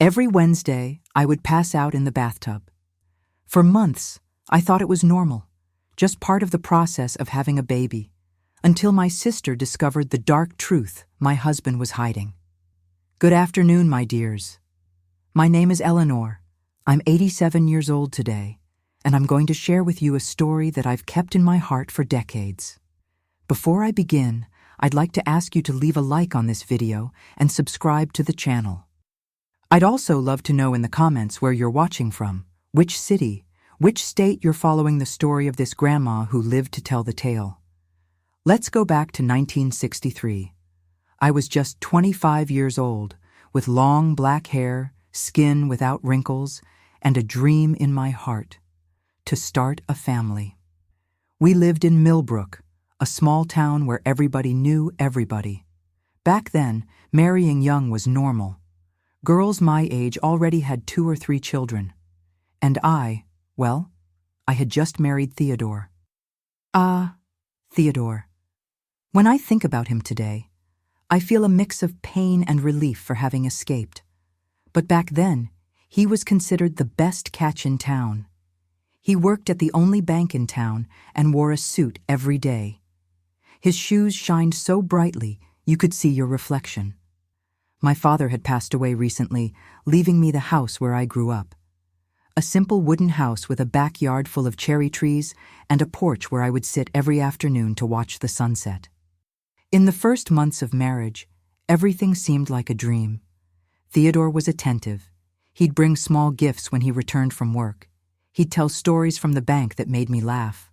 Every Wednesday, I would pass out in the bathtub. For months, I thought it was normal, just part of the process of having a baby, until my sister discovered the dark truth my husband was hiding. Good afternoon, my dears. My name is Eleanor. I'm 87 years old today, and I'm going to share with you a story that I've kept in my heart for decades. Before I begin, I'd like to ask you to leave a like on this video and subscribe to the channel. I'd also love to know in the comments where you're watching from, which city, which state you're following the story of this grandma who lived to tell the tale. Let's go back to 1963. I was just 25 years old, with long black hair, skin without wrinkles, and a dream in my heart: to start a family. We lived in Millbrook, a small town where everybody knew everybody. Back then, marrying young was normal. Girls my age already had 2 or 3 children. And I had just married Theodore. Theodore. When I think about him today, I feel a mix of pain and relief for having escaped. But back then, he was considered the best catch in town. He worked at the only bank in town and wore a suit every day. His shoes shined so brightly you could see your reflection. My father had passed away recently, leaving me the house where I grew up. A simple wooden house with a backyard full of cherry trees and a porch where I would sit every afternoon to watch the sunset. In the first months of marriage, everything seemed like a dream. Theodore was attentive. He'd bring small gifts when he returned from work. He'd tell stories from the bank that made me laugh.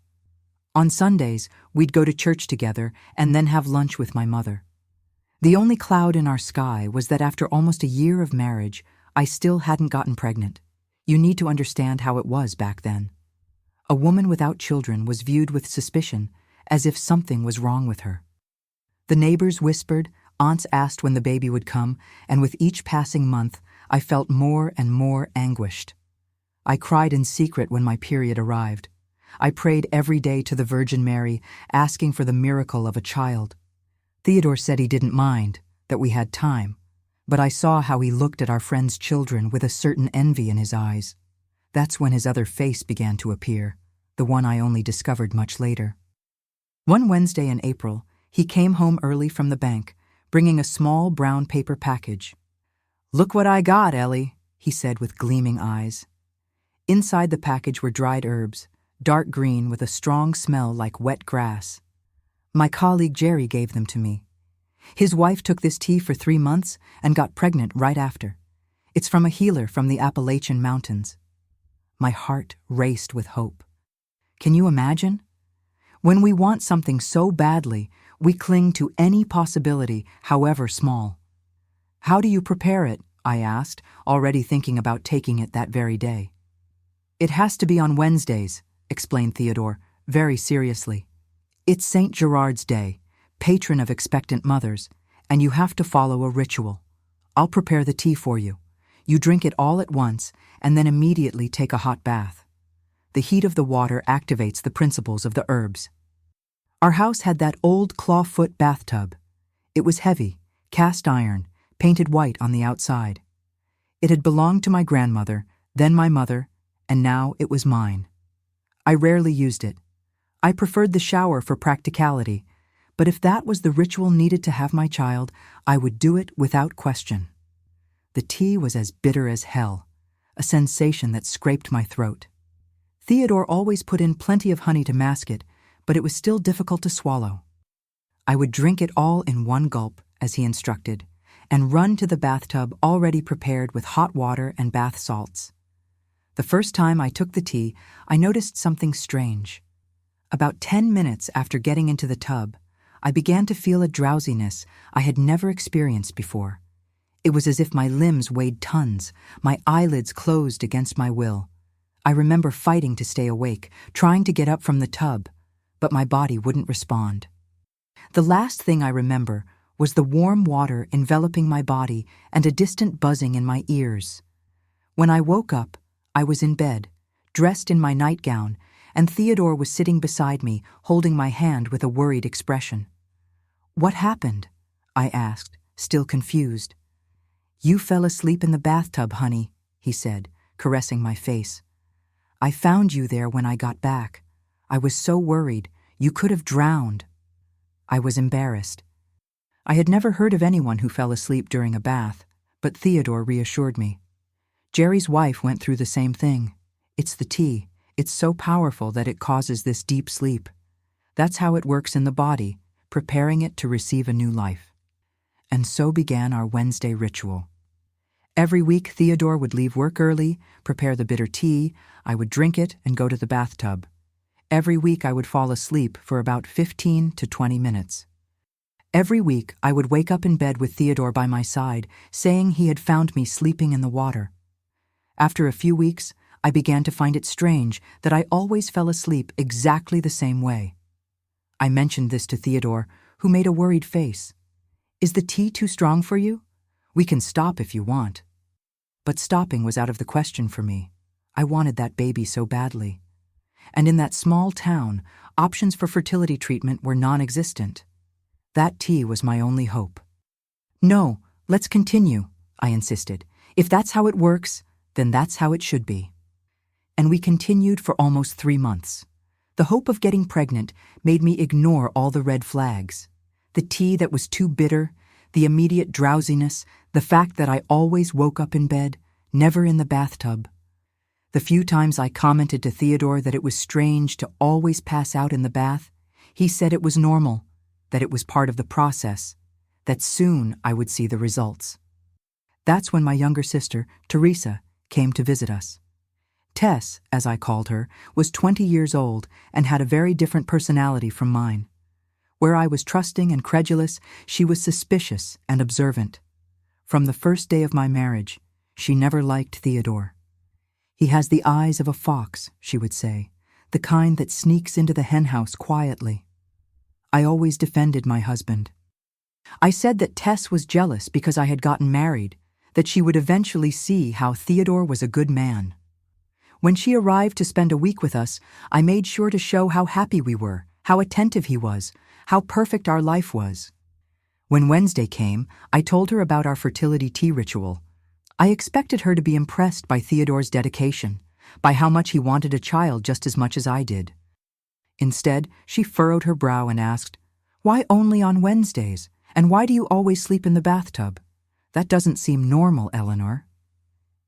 On Sundays, we'd go to church together and then have lunch with my mother. The only cloud in our sky was that after almost a year of marriage, I still hadn't gotten pregnant. You need to understand how it was back then. A woman without children was viewed with suspicion, as if something was wrong with her. The neighbors whispered, aunts asked when the baby would come, and with each passing month, I felt more and more anguished. I cried in secret when my period arrived. I prayed every day to the Virgin Mary, asking for the miracle of a child. Theodore said he didn't mind, that we had time, but I saw how he looked at our friends' children with a certain envy in his eyes. That's when his other face began to appear, the one I only discovered much later. One Wednesday in April, he came home early from the bank, bringing a small brown paper package. "Look what I got, Ellie," he said with gleaming eyes. Inside the package were dried herbs, dark green with a strong smell like wet grass. My colleague Jerry gave them to me. His wife took this tea for 3 months and got pregnant right after. It's from a healer from the Appalachian Mountains. My heart raced with hope. Can you imagine? When we want something so badly, we cling to any possibility, however small. "How do you prepare it?" I asked, already thinking about taking it that very day. "It has to be on Wednesdays," explained Theodore, very seriously. "It's St. Gerard's Day, patron of expectant mothers, and you have to follow a ritual. I'll prepare the tea for you. You drink it all at once, and then immediately take a hot bath. The heat of the water activates the principles of the herbs." Our house had that old clawfoot bathtub. It was heavy, cast iron, painted white on the outside. It had belonged to my grandmother, then my mother, and now it was mine. I rarely used it. I preferred the shower for practicality, but if that was the ritual needed to have my child, I would do it without question. The tea was as bitter as hell, a sensation that scraped my throat. Theodore always put in plenty of honey to mask it, but it was still difficult to swallow. I would drink it all in one gulp, as he instructed, and run to the bathtub already prepared with hot water and bath salts. The first time I took the tea, I noticed something strange. About 10 minutes after getting into the tub, I began to feel a drowsiness I had never experienced before. It was as if my limbs weighed tons, my eyelids closed against my will. I remember fighting to stay awake, trying to get up from the tub, but my body wouldn't respond. The last thing I remember was the warm water enveloping my body and a distant buzzing in my ears. When I woke up, I was in bed, dressed in my nightgown, and Theodore was sitting beside me, holding my hand with a worried expression. "What happened?" I asked, still confused. "You fell asleep in the bathtub, honey," he said, caressing my face. "I found you there when I got back. I was so worried. You could have drowned." I was embarrassed. I had never heard of anyone who fell asleep during a bath, but Theodore reassured me. "Jerry's wife went through the same thing. It's the tea. It's so powerful that it causes this deep sleep. That's how it works in the body, preparing it to receive a new life." And so began our Wednesday ritual. Every week, Theodore would leave work early, prepare the bitter tea, I would drink it and go to the bathtub. Every week I would fall asleep for about 15 to 20 minutes. Every week I would wake up in bed with Theodore by my side, saying he had found me sleeping in the water. After a few weeks, I began to find it strange that I always fell asleep exactly the same way. I mentioned this to Theodore, who made a worried face. "Is the tea too strong for you? We can stop if you want." But stopping was out of the question for me. I wanted that baby so badly. And in that small town, options for fertility treatment were non-existent. That tea was my only hope. "No, let's continue," I insisted. "If that's how it works, then that's how it should be." And we continued for almost 3 months. The hope of getting pregnant made me ignore all the red flags. The tea that was too bitter, the immediate drowsiness, the fact that I always woke up in bed, never in the bathtub. The few times I commented to Theodore that it was strange to always pass out in the bath, he said it was normal, that it was part of the process, that soon I would see the results. That's when my younger sister, Teresa, came to visit us. Tess, as I called her, was 20 years old and had a very different personality from mine. Where I was trusting and credulous, she was suspicious and observant. From the first day of my marriage, she never liked Theodore. "He has the eyes of a fox," she would say, "the kind that sneaks into the henhouse quietly." I always defended my husband. I said that Tess was jealous because I had gotten married, that she would eventually see how Theodore was a good man. When she arrived to spend a week with us, I made sure to show how happy we were, how attentive he was, how perfect our life was. When Wednesday came, I told her about our fertility tea ritual. I expected her to be impressed by Theodore's dedication, by how much he wanted a child just as much as I did. Instead, she furrowed her brow and asked, "Why only on Wednesdays? And why do you always sleep in the bathtub? That doesn't seem normal, Eleanor."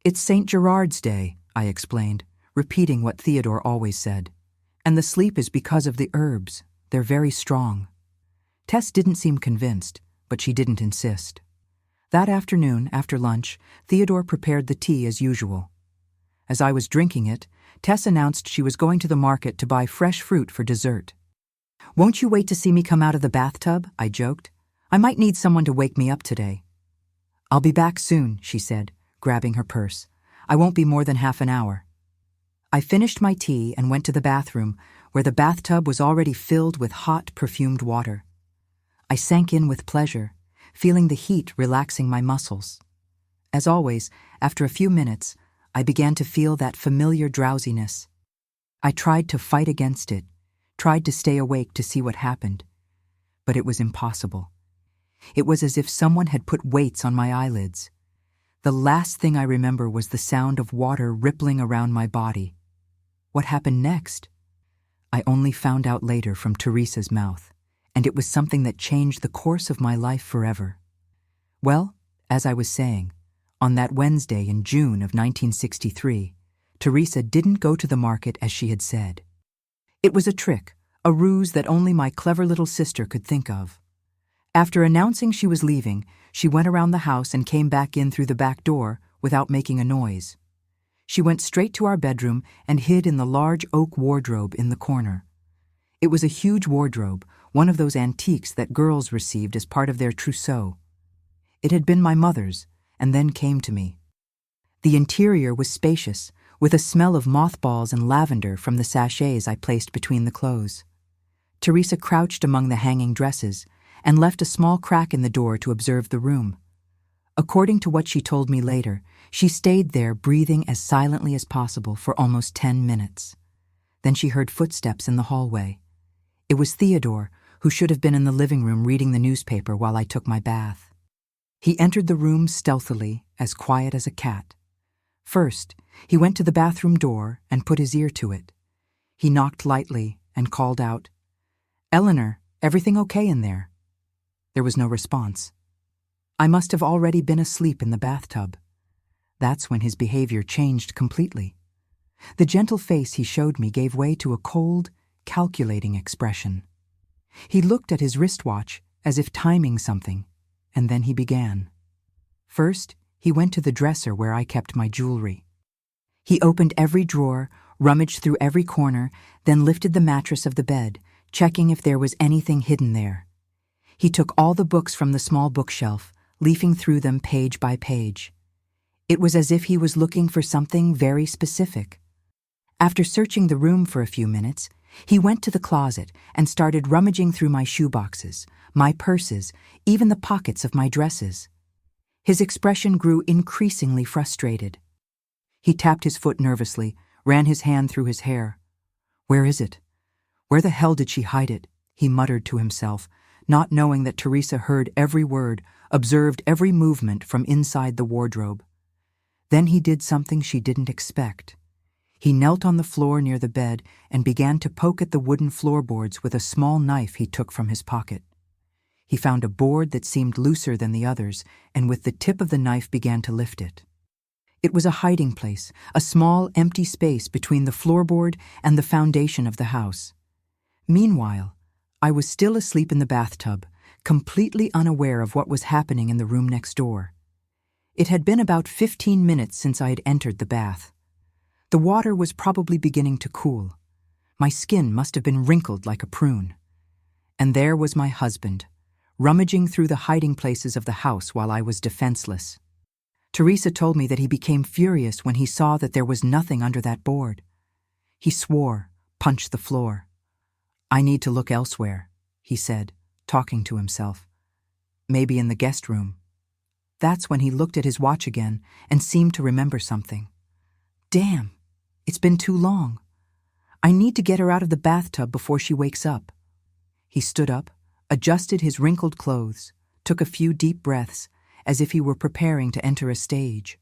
"It's St. Gerard's Day," I explained, repeating what Theodore always said. "And the sleep is because of the herbs. They're very strong." Tess didn't seem convinced, but she didn't insist. That afternoon, after lunch, Theodore prepared the tea as usual. As I was drinking it, Tess announced she was going to the market to buy fresh fruit for dessert. "Won't you wait to see me come out of the bathtub?" I joked. "I might need someone to wake me up today." "I'll be back soon," she said, grabbing her purse. "I won't be more than half an hour." I finished my tea and went to the bathroom, where the bathtub was already filled with hot, perfumed water. I sank in with pleasure, feeling the heat relaxing my muscles. As always, after a few minutes, I began to feel that familiar drowsiness. I tried to fight against it, tried to stay awake to see what happened, but it was impossible. It was as if someone had put weights on my eyelids. The last thing I remember was the sound of water rippling around my body. What happened next? I only found out later from Teresa's mouth, and it was something that changed the course of my life forever. Well, as I was saying, on that Wednesday in June of 1963, Teresa didn't go to the market as she had said. It was a trick, a ruse that only my clever little sister could think of. After announcing she was leaving, she went around the house and came back in through the back door without making a noise. She went straight to our bedroom and hid in the large oak wardrobe in the corner. It was a huge wardrobe, one of those antiques that girls received as part of their trousseau. It had been my mother's, and then came to me. The interior was spacious, with a smell of mothballs and lavender from the sachets I placed between the clothes. Teresa crouched among the hanging dresses and left a small crack in the door to observe the room. According to what she told me later, she stayed there breathing as silently as possible for almost 10 minutes. Then she heard footsteps in the hallway. It was Theodore, who should have been in the living room reading the newspaper while I took my bath. He entered the room stealthily, as quiet as a cat. First, he went to the bathroom door and put his ear to it. He knocked lightly and called out, "Eleanor, everything okay in there?" There was no response. I must have already been asleep in the bathtub. That's when his behavior changed completely. The gentle face he showed me gave way to a cold, calculating expression. He looked at his wristwatch as if timing something, and then he began. First, he went to the dresser where I kept my jewelry. He opened every drawer, rummaged through every corner, then lifted the mattress of the bed, checking if there was anything hidden there. He took all the books from the small bookshelf, leafing through them page by page. It was as if he was looking for something very specific. After searching the room for a few minutes, he went to the closet and started rummaging through my shoeboxes, my purses, even the pockets of my dresses. His expression grew increasingly frustrated. He tapped his foot nervously, ran his hand through his hair. "Where is it? Where the hell did she hide it?" he muttered to himself, not knowing that Teresa heard every word, observed every movement from inside the wardrobe. Then he did something she didn't expect. He knelt on the floor near the bed and began to poke at the wooden floorboards with a small knife he took from his pocket. He found a board that seemed looser than the others, and with the tip of the knife began to lift it. It was a hiding place, a small, empty space between the floorboard and the foundation of the house. Meanwhile, I was still asleep in the bathtub, completely unaware of what was happening in the room next door. It had been about 15 minutes since I had entered the bath. The water was probably beginning to cool. My skin must have been wrinkled like a prune. And there was my husband, rummaging through the hiding places of the house while I was defenseless. Teresa told me that he became furious when he saw that there was nothing under that board. He swore, punched the floor. "I need to look elsewhere," he said, talking to himself. "Maybe in the guest room." That's when he looked at his watch again and seemed to remember something. "Damn, it's been too long. I need to get her out of the bathtub before she wakes up." He stood up, adjusted his wrinkled clothes, took a few deep breaths, as if he were preparing to enter a stage.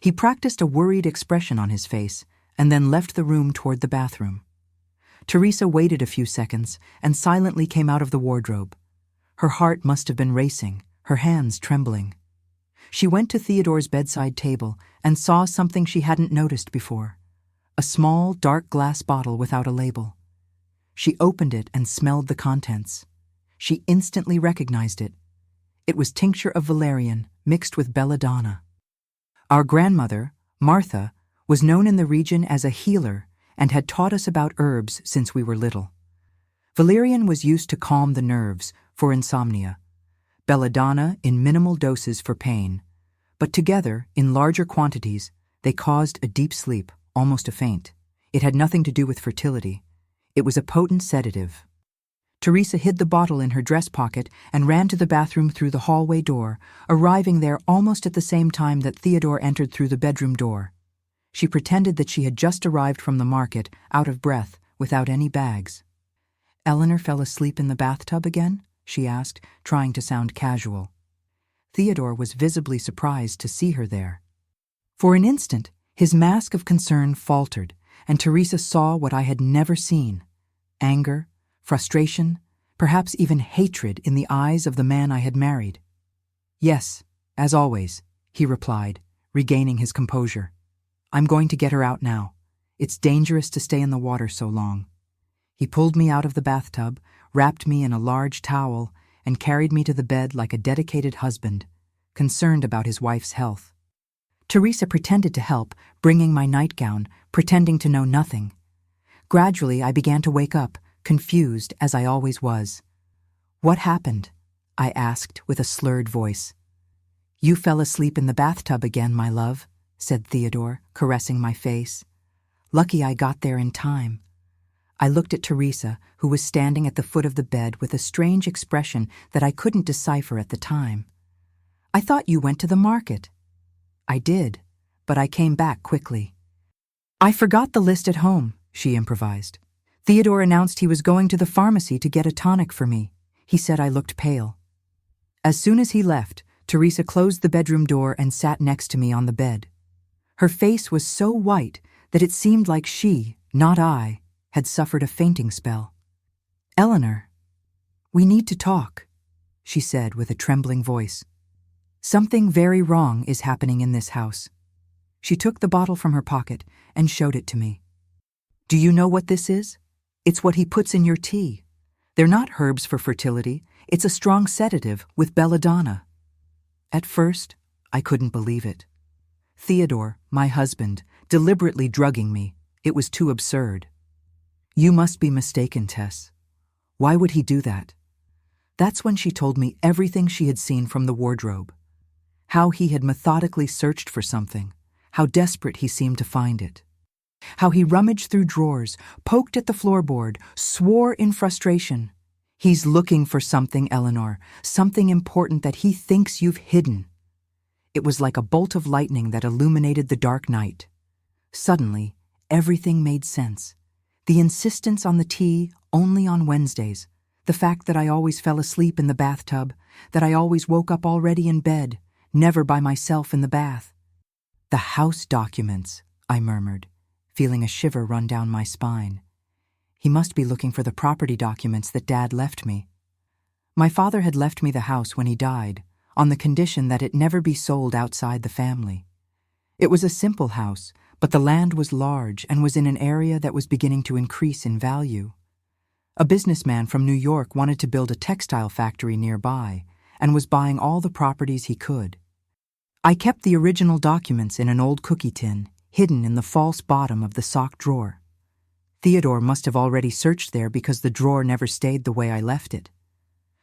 He practiced a worried expression on his face and then left the room toward the bathroom. Teresa waited a few seconds and silently came out of the wardrobe. Her heart must have been racing, her hands trembling. She went to Theodore's bedside table and saw something she hadn't noticed before, a small, dark glass bottle without a label. She opened it and smelled the contents. She instantly recognized it. It was tincture of valerian mixed with belladonna. Our grandmother, Martha, was known in the region as a healer and had taught us about herbs since we were little. Valerian was used to calm the nerves for insomnia, belladonna in minimal doses for pain, but together, in larger quantities, they caused a deep sleep, almost a faint. It had nothing to do with fertility. It was a potent sedative. Teresa hid the bottle in her dress pocket and ran to the bathroom through the hallway door, arriving there almost at the same time that Theodore entered through the bedroom door. She pretended that she had just arrived from the market, out of breath, without any bags. "Eleanor fell asleep in the bathtub again?" she asked, trying to sound casual. Theodore was visibly surprised to see her there. For an instant, his mask of concern faltered, and Teresa saw what I had never seen: anger, frustration, perhaps even hatred in the eyes of the man I had married. "Yes, as always," he replied, regaining his composure. "I'm going to get her out now. It's dangerous to stay in the water so long." He pulled me out of the bathtub, wrapped me in a large towel, and carried me to the bed like a dedicated husband, concerned about his wife's health. Teresa pretended to help, bringing my nightgown, pretending to know nothing. Gradually, I began to wake up, confused as I always was. "What happened?" I asked with a slurred voice. "You fell asleep in the bathtub again, my love," said Theodore, caressing my face. "Lucky I got there in time." I looked at Teresa, who was standing at the foot of the bed with a strange expression that I couldn't decipher at the time. "I thought you went to the market." "I did, but I came back quickly." "I forgot the list at home," she improvised. "Theodore announced he was going to the pharmacy to get a tonic for me. He said I looked pale." As soon as he left, Teresa closed the bedroom door and sat next to me on the bed. Her face was so white that it seemed like she, not I, had suffered a fainting spell. "Eleanor, we need to talk," she said with a trembling voice. "Something very wrong is happening in this house." She took the bottle from her pocket and showed it to me. "Do you know what this is? It's what he puts in your tea. They're not herbs for fertility. It's a strong sedative with belladonna." At first, I couldn't believe it. Theodore, my husband, deliberately drugging me. It was too absurd. "You must be mistaken, Tess. Why would he do that?" That's when she told me everything she had seen from the wardrobe. How he had methodically searched for something, how desperate he seemed to find it. How he rummaged through drawers, poked at the floorboard, swore in frustration. "He's looking for something, Eleanor, something important that he thinks you've hidden." It was like a bolt of lightning that illuminated the dark night. Suddenly, everything made sense. The insistence on the tea only on Wednesdays, the fact that I always fell asleep in the bathtub, that I always woke up already in bed, never by myself in the bath. "The house documents," I murmured, feeling a shiver run down my spine. He must be looking for the property documents that Dad left me. My father had left me the house when he died, on the condition that it never be sold outside the family. It was a simple house, but the land was large and was in an area that was beginning to increase in value. A businessman from New York wanted to build a textile factory nearby and was buying all the properties he could. I kept the original documents in an old cookie tin, hidden in the false bottom of the sock drawer. Theodore must have already searched there because the drawer never stayed the way I left it.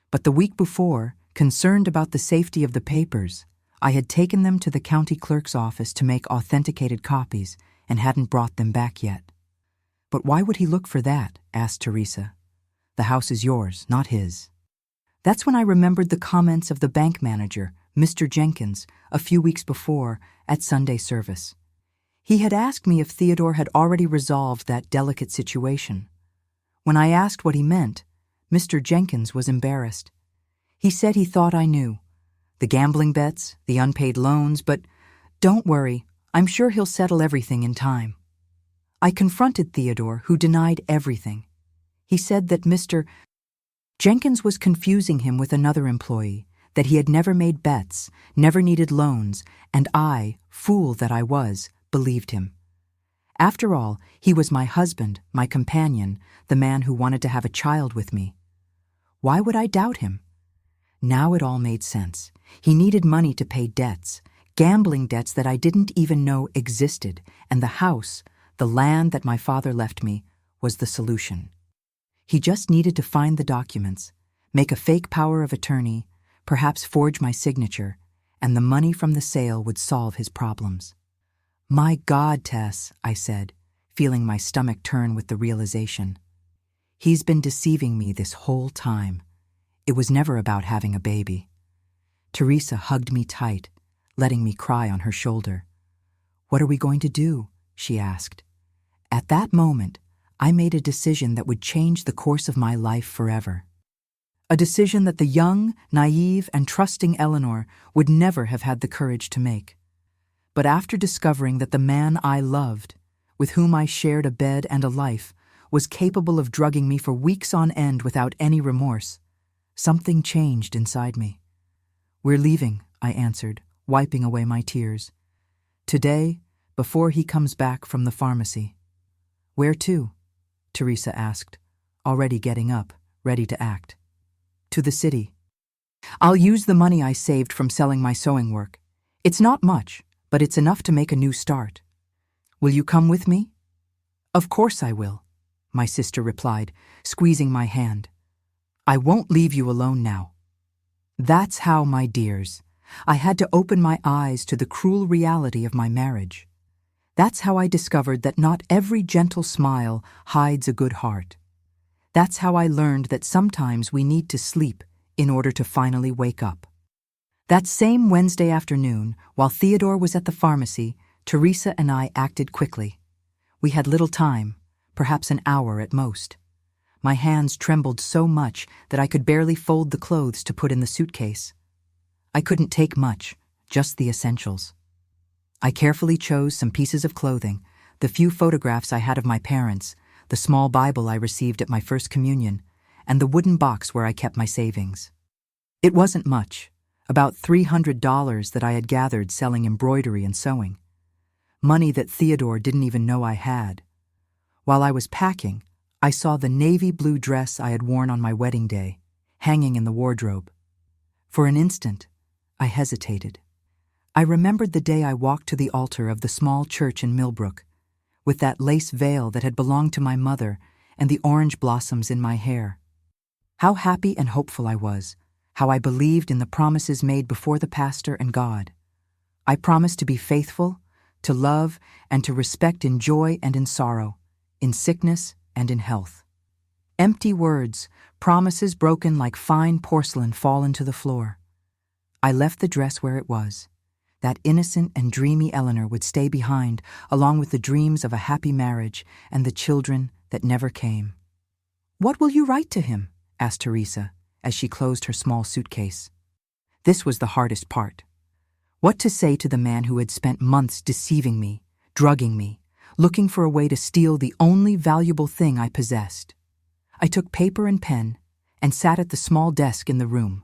But the week before, concerned about the safety of the papers, I had taken them to the county clerk's office to make authenticated copies and hadn't brought them back yet. "But why would he look for that?" asked Teresa. "The house is yours, not his." That's when I remembered the comments of the bank manager, Mr. Jenkins, a few weeks before at Sunday service. He had asked me if Theodore had already resolved that delicate situation. When I asked what he meant, Mr. Jenkins was embarrassed. He said he thought I knew. The gambling bets, the unpaid loans, but don't worry, I'm sure he'll settle everything in time. I confronted Theodore, who denied everything. He said that Mr. Jenkins was confusing him with another employee, that he had never made bets, never needed loans, and I, fool that I was, believed him. After all, he was my husband, my companion, the man who wanted to have a child with me. Why would I doubt him? Now it all made sense. He needed money to pay debts, gambling debts that I didn't even know existed, and the house, the land that my father left me, was the solution. He just needed to find the documents, make a fake power of attorney, perhaps forge my signature, and the money from the sale would solve his problems. "My God, Tess," I said, feeling my stomach turn with the realization. "He's been deceiving me this whole time. It was never about having a baby." Teresa hugged me tight, letting me cry on her shoulder. "What are we going to do?" she asked. At that moment, I made a decision that would change the course of my life forever. A decision that the young, naive, and trusting Eleanor would never have had the courage to make. But after discovering that the man I loved, with whom I shared a bed and a life, was capable of drugging me for weeks on end without any remorse, something changed inside me. "We're leaving," I answered, wiping away my tears. "Today, before he comes back from the pharmacy." "Where to?" Teresa asked, already getting up, ready to act. "To the city. I'll use the money I saved from selling my sewing work. It's not much, but it's enough to make a new start. Will you come with me?" "Of course I will," my sister replied, squeezing my hand. "I won't leave you alone now." That's how, my dears, I had to open my eyes to the cruel reality of my marriage. That's how I discovered that not every gentle smile hides a good heart. That's how I learned that sometimes we need to sleep in order to finally wake up. That same Wednesday afternoon, while Theodore was at the pharmacy, Teresa and I acted quickly. We had little time, perhaps an hour at most. My hands trembled so much that I could barely fold the clothes to put in the suitcase. I couldn't take much, just the essentials. I carefully chose some pieces of clothing, the few photographs I had of my parents, the small Bible I received at my first communion, and the wooden box where I kept my savings. It wasn't much, about $300 that I had gathered selling embroidery and sewing. Money that Theodore didn't even know I had. While I was packing, I saw the navy blue dress I had worn on my wedding day, hanging in the wardrobe. For an instant, I hesitated. I remembered the day I walked to the altar of the small church in Millbrook, with that lace veil that had belonged to my mother and the orange blossoms in my hair. How happy and hopeful I was, how I believed in the promises made before the pastor and God. I promised to be faithful, to love, and to respect in joy and in sorrow, in sickness and in health. Empty words, promises broken like fine porcelain fall into the floor. I left the dress where it was. That innocent and dreamy Eleanor would stay behind, along with the dreams of a happy marriage and the children that never came. "What will you write to him?" asked Teresa, as she closed her small suitcase. This was the hardest part. What to say to the man who had spent months deceiving me, drugging me, looking for a way to steal the only valuable thing I possessed. I took paper and pen and sat at the small desk in the room.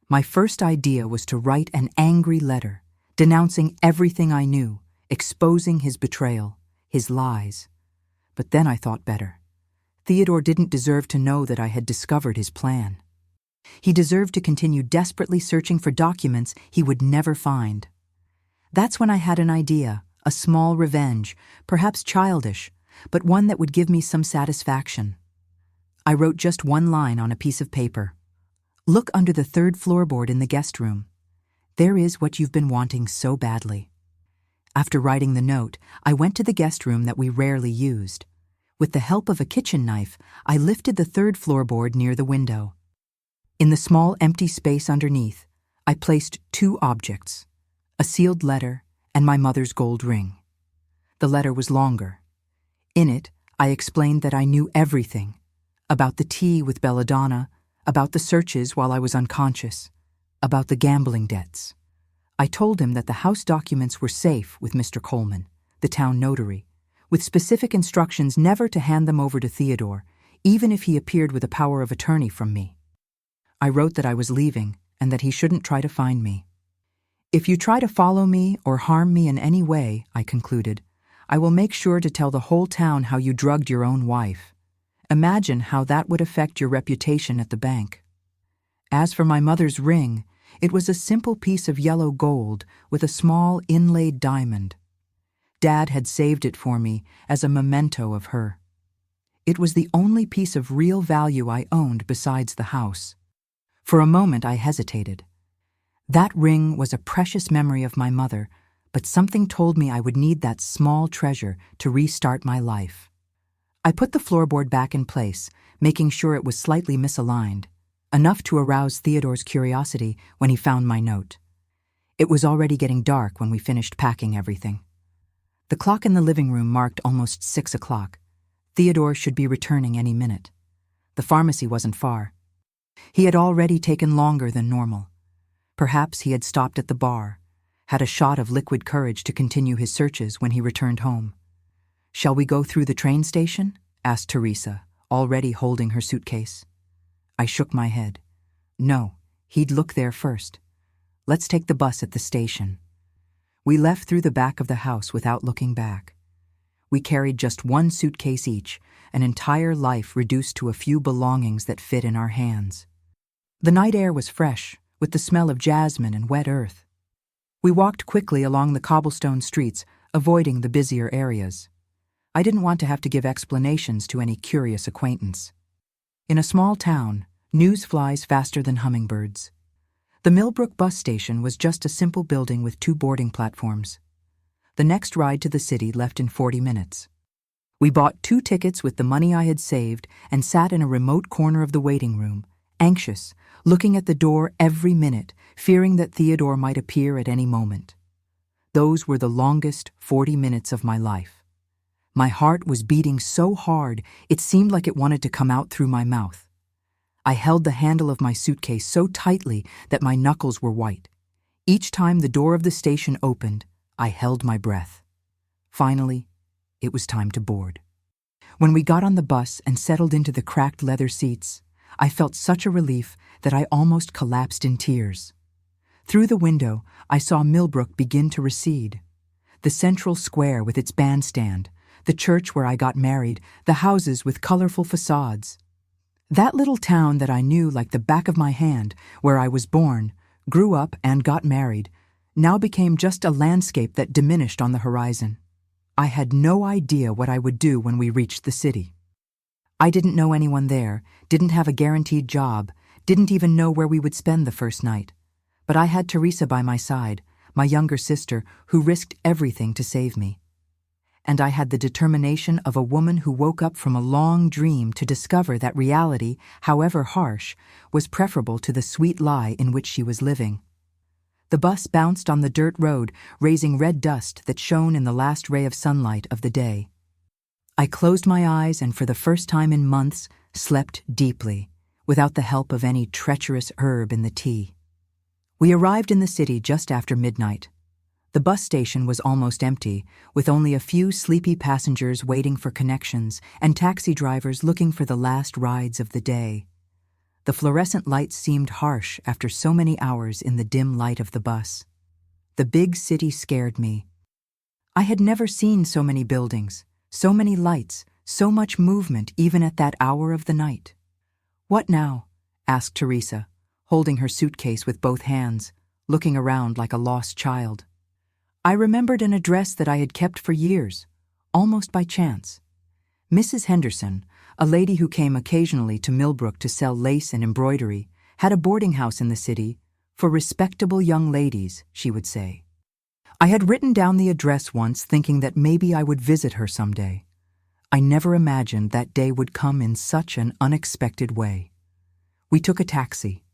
My first idea was to write an angry letter, denouncing everything I knew, exposing his betrayal, his lies. But then I thought better. Theodore didn't deserve to know that I had discovered his plan. He deserved to continue desperately searching for documents he would never find. That's when I had an idea, a small revenge, perhaps childish, but one that would give me some satisfaction. I wrote just one line on a piece of paper. "Look under the third floorboard in the guest room. There is what you've been wanting so badly." After writing the note, I went to the guest room that we rarely used. With the help of a kitchen knife, I lifted the third floorboard near the window. In the small empty space underneath, I placed two objects, a sealed letter and my mother's gold ring. The letter was longer. In it, I explained that I knew everything, about the tea with Belladonna, about the searches while I was unconscious, about the gambling debts. I told him that the house documents were safe with Mr. Coleman, the town notary, with specific instructions never to hand them over to Theodore, even if he appeared with a power of attorney from me. I wrote that I was leaving and that he shouldn't try to find me. "If you try to follow me or harm me in any way," I concluded, "I will make sure to tell the whole town how you drugged your own wife. Imagine how that would affect your reputation at the bank." As for my mother's ring, it was a simple piece of yellow gold with a small inlaid diamond. Dad had saved it for me as a memento of her. It was the only piece of real value I owned besides the house. For a moment I hesitated. That ring was a precious memory of my mother, but something told me I would need that small treasure to restart my life. I put the floorboard back in place, making sure it was slightly misaligned, enough to arouse Theodore's curiosity when he found my note. It was already getting dark when we finished packing everything. The clock in the living room marked almost 6 o'clock. Theodore should be returning any minute. The pharmacy wasn't far. He had already taken longer than normal. Perhaps he had stopped at the bar, had a shot of liquid courage to continue his searches when he returned home. "Shall we go through the train station?" asked Teresa, already holding her suitcase. I shook my head. No, he'd look there first. Let's take the bus at the station. We left through the back of the house without looking back. We carried just one suitcase each, an entire life reduced to a few belongings that fit in our hands. The night air was fresh, with the smell of jasmine and wet earth. We walked quickly along the cobblestone streets, avoiding the busier areas. I didn't want to have to give explanations to any curious acquaintance. In a small town, news flies faster than hummingbirds. The Millbrook bus station was just a simple building with 2 boarding platforms. The next ride to the city left in 40 minutes. We bought 2 tickets with the money I had saved and sat in a remote corner of the waiting room, anxious, looking at the door every minute, fearing that Theodore might appear at any moment. Those were the longest 40 minutes of my life. My heart was beating so hard it seemed like it wanted to come out through my mouth. I held the handle of my suitcase so tightly that my knuckles were white. Each time the door of the station opened, I held my breath. Finally, it was time to board. When we got on the bus and settled into the cracked leather seats, I felt such a relief that I almost collapsed in tears. Through the window, I saw Millbrook begin to recede. The central square with its bandstand, the church where I got married, the houses with colorful facades. That little town that I knew like the back of my hand, where I was born, grew up and got married, now became just a landscape that diminished on the horizon. I had no idea what I would do when we reached the city. I didn't know anyone there, didn't have a guaranteed job, didn't even know where we would spend the first night. But I had Teresa by my side, my younger sister, who risked everything to save me. And I had the determination of a woman who woke up from a long dream to discover that reality, however harsh, was preferable to the sweet lie in which she was living. The bus bounced on the dirt road, raising red dust that shone in the last ray of sunlight of the day. I closed my eyes and for the first time in months slept deeply, without the help of any treacherous herb in the tea. We arrived in the city just after midnight. The bus station was almost empty, with only a few sleepy passengers waiting for connections and taxi drivers looking for the last rides of the day. The fluorescent lights seemed harsh after so many hours in the dim light of the bus. The big city scared me. I had never seen so many buildings, so many lights, so much movement even at that hour of the night. "What now?" asked Teresa, holding her suitcase with both hands, looking around like a lost child. I remembered an address that I had kept for years, almost by chance. Mrs. Henderson, a lady who came occasionally to Millbrook to sell lace and embroidery, had a boarding house in the city for respectable young ladies, she would say. I had written down the address once thinking that maybe I would visit her someday. I never imagined that day would come in such an unexpected way. We took a taxi,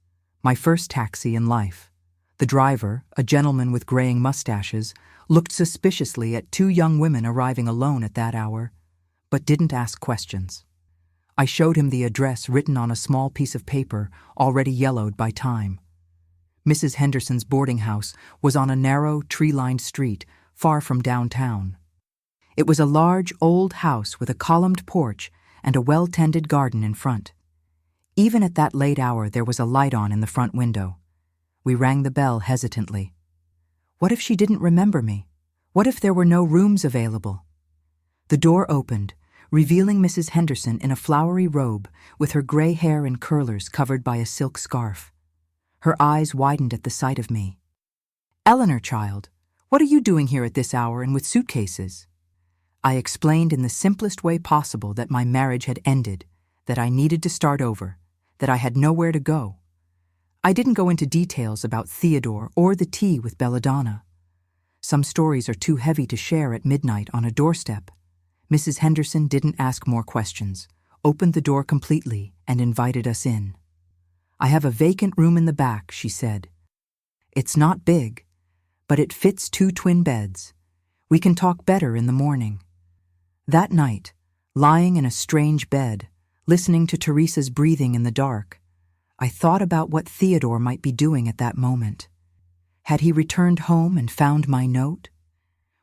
my first taxi in life. The driver, a gentleman with graying mustaches, looked suspiciously at two young women arriving alone at that hour, but didn't ask questions. I showed him the address written on a small piece of paper, already yellowed by time. Mrs. Henderson's boarding house was on a narrow, tree-lined street, far from downtown. It was a large, old house with a columned porch and a well-tended garden in front. Even at that late hour, there was a light on in the front window. We rang the bell hesitantly. What if she didn't remember me? What if there were no rooms available? The door opened, revealing Mrs. Henderson in a flowery robe with her gray hair in curlers covered by a silk scarf. Her eyes widened at the sight of me. "Eleanor, child, what are you doing here at this hour and with suitcases?" I explained in the simplest way possible that my marriage had ended, that I needed to start over, that I had nowhere to go. I didn't go into details about Theodore or the tea with Belladonna. Some stories are too heavy to share at midnight on a doorstep. Mrs. Henderson didn't ask more questions, opened the door completely, and invited us in. "I have a vacant room in the back," she said. "It's not big, but it fits 2 twin beds. We can talk better in the morning." That night, lying in a strange bed, listening to Teresa's breathing in the dark, I thought about what Theodore might be doing at that moment. Had he returned home and found my note?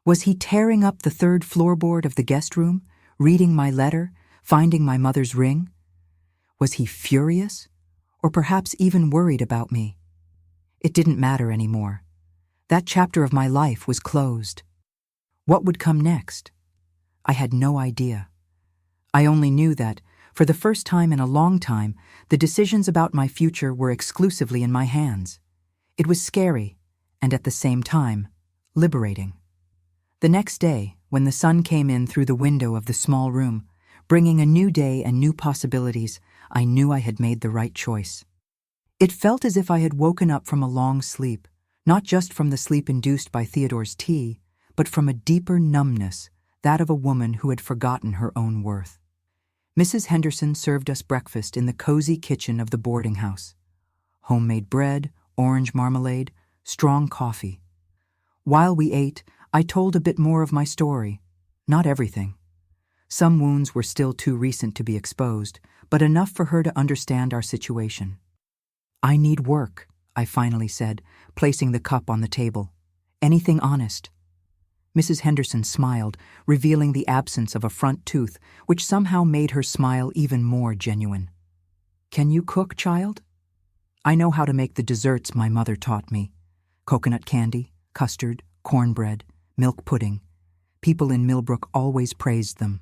Was he tearing up the 3rd floorboard of the guest room, reading my letter, finding my mother's ring? Was he furious, or perhaps even worried about me? It didn't matter anymore. That chapter of my life was closed. What would come next? I had no idea. I only knew that, for the first time in a long time, the decisions about my future were exclusively in my hands. It was scary, and at the same time, liberating. The next day, when the sun came in through the window of the small room, bringing a new day and new possibilities, I knew I had made the right choice. It felt as if I had woken up from a long sleep, not just from the sleep induced by Theodore's tea, but from a deeper numbness, that of a woman who had forgotten her own worth. Mrs. Henderson served us breakfast in the cozy kitchen of the boarding house. Homemade bread, orange marmalade, strong coffee. While we ate, I told a bit more of my story. Not everything. Some wounds were still too recent to be exposed, but enough for her to understand our situation. "I need work," I finally said, placing the cup on the table. "Anything honest." Mrs. Henderson smiled, revealing the absence of a front tooth, which somehow made her smile even more genuine. "Can you cook, child?" "I know how to make the desserts my mother taught me. Coconut candy, custard, cornbread, milk pudding. People in Millbrook always praised them."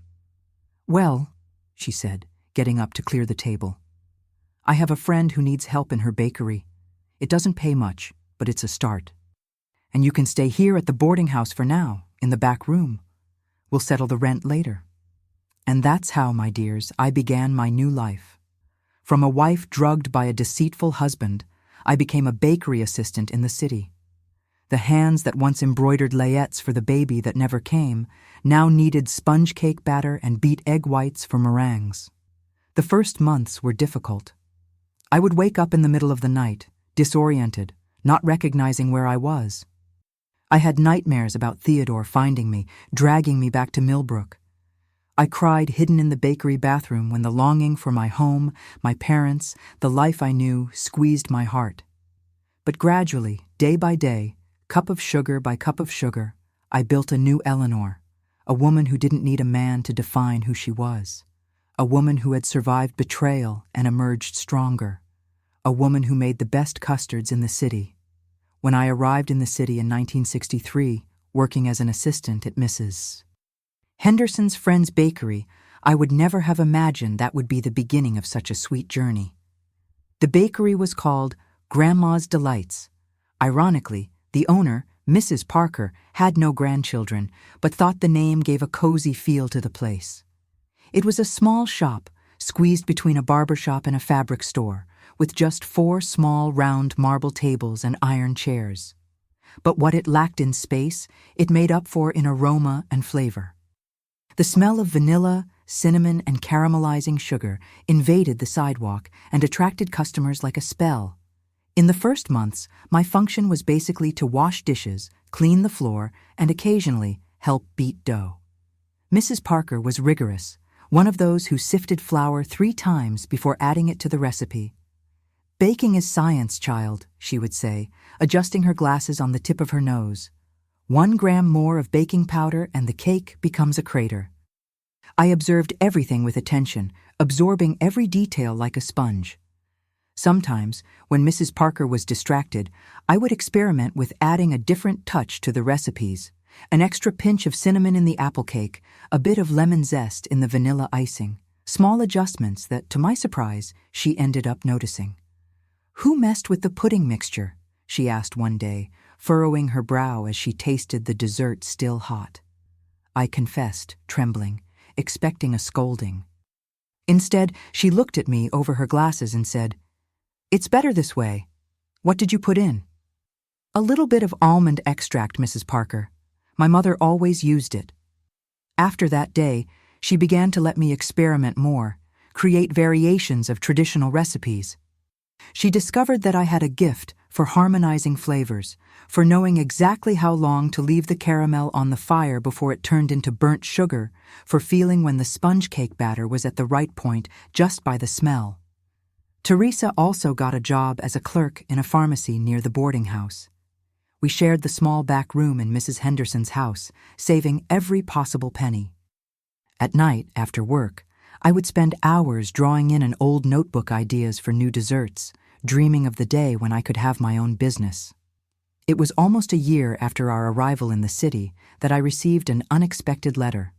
"Well," she said, getting up to clear the table, "I have a friend who needs help in her bakery. It doesn't pay much, but it's a start. And you can stay here at the boarding house for now, in the back room. We'll settle the rent later." And that's how, my dears, I began my new life. From a wife drugged by a deceitful husband, I became a bakery assistant in the city. The hands that once embroidered layettes for the baby that never came now kneaded sponge cake batter and beat egg whites for meringues. The first months were difficult. I would wake up in the middle of the night, disoriented, not recognizing where I was. I had nightmares about Theodore finding me, dragging me back to Millbrook. I cried hidden in the bakery bathroom when the longing for my home, my parents, the life I knew, squeezed my heart. But gradually, day by day, cup of sugar by cup of sugar, I built a new Eleanor, a woman who didn't need a man to define who she was, a woman who had survived betrayal and emerged stronger, a woman who made the best custards in the city. When I arrived in the city in 1963, working as an assistant at Mrs. Henderson's Friend's Bakery, I would never have imagined that would be the beginning of such a sweet journey. The bakery was called Grandma's Delights. Ironically, the owner, Mrs. Parker, had no grandchildren, but thought the name gave a cozy feel to the place. It was a small shop, squeezed between a barber shop and a fabric store, with just 4 small, round marble tables and iron chairs. But what it lacked in space, it made up for in aroma and flavor. The smell of vanilla, cinnamon, and caramelizing sugar invaded the sidewalk and attracted customers like a spell. In the first months, my function was basically to wash dishes, clean the floor, and occasionally help beat dough. Mrs. Parker was rigorous, one of those who sifted flour 3 times before adding it to the recipe. "Baking is science, child," she would say, adjusting her glasses on the tip of her nose. 1 gram more of baking powder and the cake becomes a crater. I observed everything with attention, absorbing every detail like a sponge. Sometimes, when Mrs. Parker was distracted, I would experiment with adding a different touch to the recipes, an extra pinch of cinnamon in the apple cake, a bit of lemon zest in the vanilla icing, small adjustments that, to my surprise, she ended up noticing. "Who messed with the pudding mixture?" she asked one day, furrowing her brow as she tasted the dessert still hot. I confessed, trembling, expecting a scolding. Instead, she looked at me over her glasses and said, "It's better this way. What did you put in?" "A little bit of almond extract, Mrs. Parker. My mother always used it." After that day, she began to let me experiment more, create variations of traditional recipes. She discovered that I had a gift for harmonizing flavors, for knowing exactly how long to leave the caramel on the fire before it turned into burnt sugar, for feeling when the sponge cake batter was at the right point just by the smell. Teresa also got a job as a clerk in a pharmacy near the boarding house. We shared the small back room in Mrs. Henderson's house, saving every possible penny. At night, after work, I would spend hours drawing in an old notebook ideas for new desserts, dreaming of the day when I could have my own business. It was almost a year after our arrival in the city that I received an unexpected letter.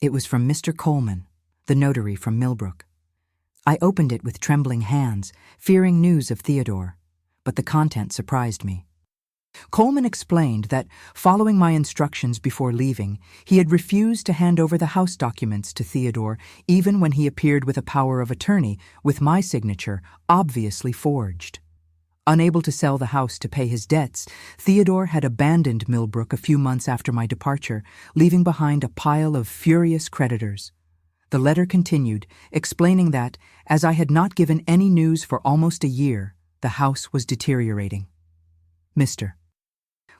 It was from Mr. Coleman, the notary from Millbrook. I opened it with trembling hands, fearing news of Theodore, but the content surprised me. Coleman explained that, following my instructions before leaving, he had refused to hand over the house documents to Theodore even when he appeared with a power of attorney with my signature obviously forged. Unable to sell the house to pay his debts, Theodore had abandoned Millbrook a few months after my departure, leaving behind a pile of furious creditors. The letter continued, explaining that, as I had not given any news for almost a year, the house was deteriorating. Mr.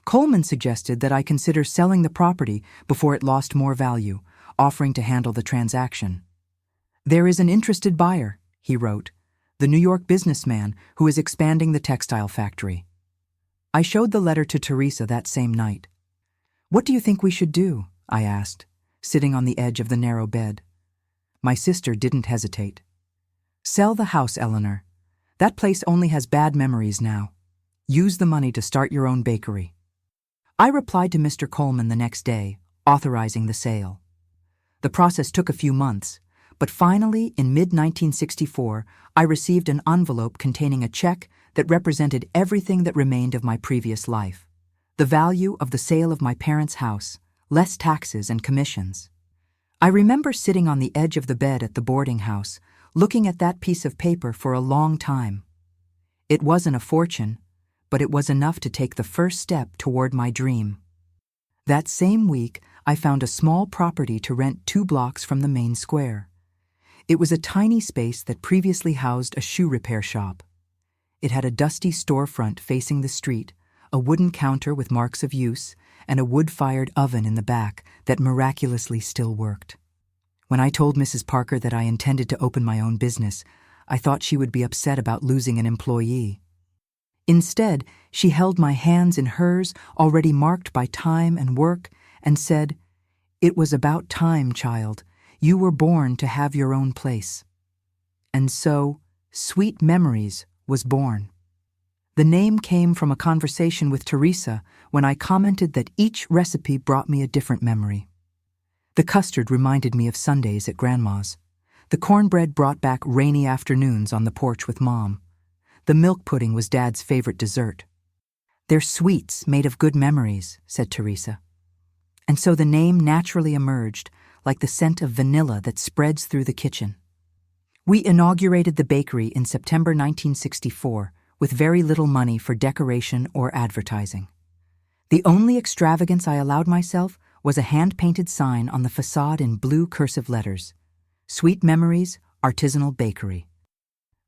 Coleman suggested that I consider selling the property before it lost more value, offering to handle the transaction. "There is an interested buyer," he wrote, "the New York businessman who is expanding the textile factory." I showed the letter to Teresa that same night. "What do you think we should do?" I asked, sitting on the edge of the narrow bed. My sister didn't hesitate. "Sell the house, Eleanor. That place only has bad memories now. Use the money to start your own bakery." I replied to Mr. Coleman the next day, authorizing the sale. The process took a few months, but finally, in mid-1964, I received an envelope containing a check that represented everything that remained of my previous life. The value of the sale of my parents' house, less taxes and commissions. I remember sitting on the edge of the bed at the boarding house, looking at that piece of paper for a long time. It wasn't a fortune, but it was enough to take the first step toward my dream. That same week, I found a small property to rent 2 blocks from the main square. It was a tiny space that previously housed a shoe repair shop. It had a dusty storefront facing the street, a wooden counter with marks of use, and a wood-fired oven in the back that miraculously still worked. When I told Mrs. Parker that I intended to open my own business, I thought she would be upset about losing an employee. Instead, she held my hands in hers, already marked by time and work, and said, "It was about time, child. You were born to have your own place." And so, Sweet Memories was born. The name came from a conversation with Teresa when I commented that each recipe brought me a different memory. The custard reminded me of Sundays at Grandma's. The cornbread brought back rainy afternoons on the porch with Mom. The milk pudding was Dad's favorite dessert. "They're sweets made of good memories," said Teresa. And so the name naturally emerged, like the scent of vanilla that spreads through the kitchen. We inaugurated the bakery in September 1964 with very little money for decoration or advertising. The only extravagance I allowed myself was a hand-painted sign on the facade in blue cursive letters, "Sweet Memories, Artisanal Bakery."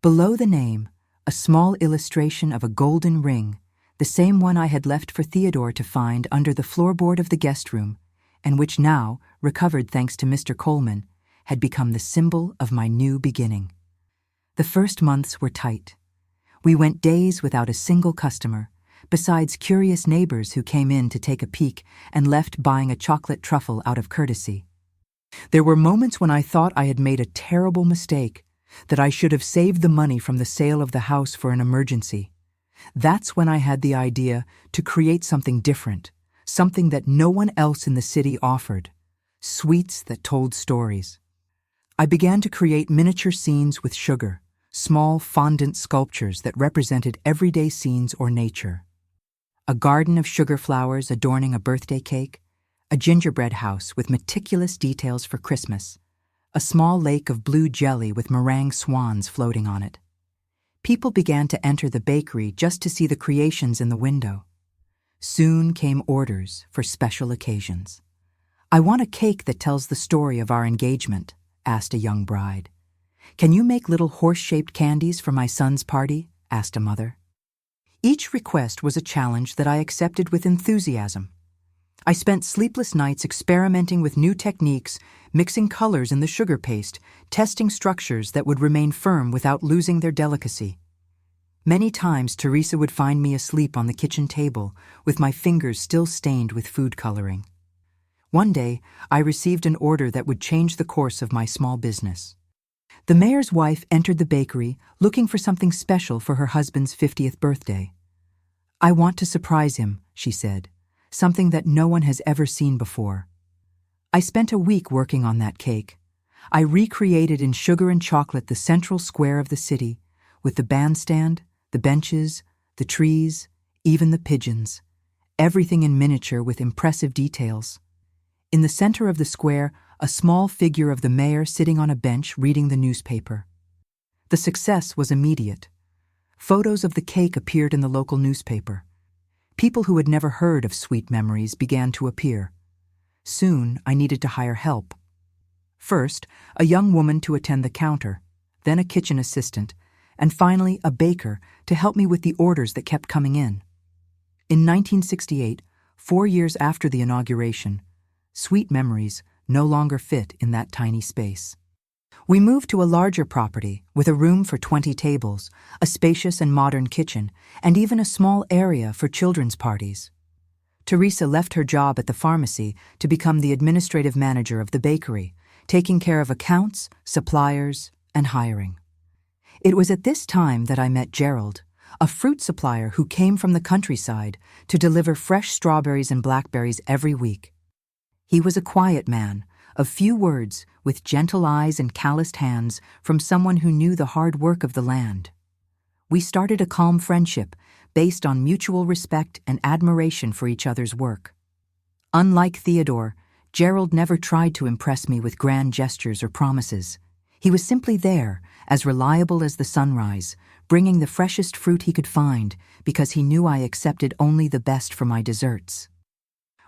Below the name, a small illustration of a golden ring, the same one I had left for Theodore to find under the floorboard of the guest room, and which now, recovered thanks to Mr. Coleman, had become the symbol of my new beginning. The first months were tight. We went days without a single customer, besides curious neighbors who came in to take a peek and left buying a chocolate truffle out of courtesy. There were moments when I thought I had made a terrible mistake, that I should have saved the money from the sale of the house for an emergency. That's when I had the idea to create something different, something that no one else in the city offered, sweets that told stories. I began to create miniature scenes with sugar, small fondant sculptures that represented everyday scenes or nature. A garden of sugar flowers adorning a birthday cake, a gingerbread house with meticulous details for Christmas, a small lake of blue jelly with meringue swans floating on it. People began to enter the bakery just to see the creations in the window. Soon came orders for special occasions. "I want a cake that tells the story of our engagement," asked a young bride. "Can you make little horse-shaped candies for my son's party?" asked a mother. Each request was a challenge that I accepted with enthusiasm. I spent sleepless nights experimenting with new techniques, mixing colors in the sugar paste, testing structures that would remain firm without losing their delicacy. Many times Teresa would find me asleep on the kitchen table, with my fingers still stained with food coloring. One day, I received an order that would change the course of my small business. The mayor's wife entered the bakery looking for something special for her husband's 50th birthday. "I want to surprise him," she said, "something that no one has ever seen before." I spent a week working on that cake. I recreated in sugar and chocolate the central square of the city, with the bandstand, the benches, the trees, even the pigeons, everything in miniature with impressive details. In the center of the square, a small figure of the mayor sitting on a bench reading the newspaper. The success was immediate. Photos of the cake appeared in the local newspaper. People who had never heard of Sweet Memories began to appear. Soon, I needed to hire help. First, a young woman to attend the counter, then a kitchen assistant, and finally a baker to help me with the orders that kept coming in. In 1968, 4 years after the inauguration, Sweet Memories no longer fit in that tiny space. We moved to a larger property with a room for 20 tables, a spacious and modern kitchen, and even a small area for children's parties. Teresa left her job at the pharmacy to become the administrative manager of the bakery, taking care of accounts, suppliers, and hiring. It was at this time that I met Gerald, a fruit supplier who came from the countryside to deliver fresh strawberries and blackberries every week. He was a quiet man, of few words, with gentle eyes and calloused hands from someone who knew the hard work of the land. We started a calm friendship based on mutual respect and admiration for each other's work. Unlike Theodore, Gerald never tried to impress me with grand gestures or promises. He was simply there, as reliable as the sunrise, bringing the freshest fruit he could find because he knew I accepted only the best for my desserts.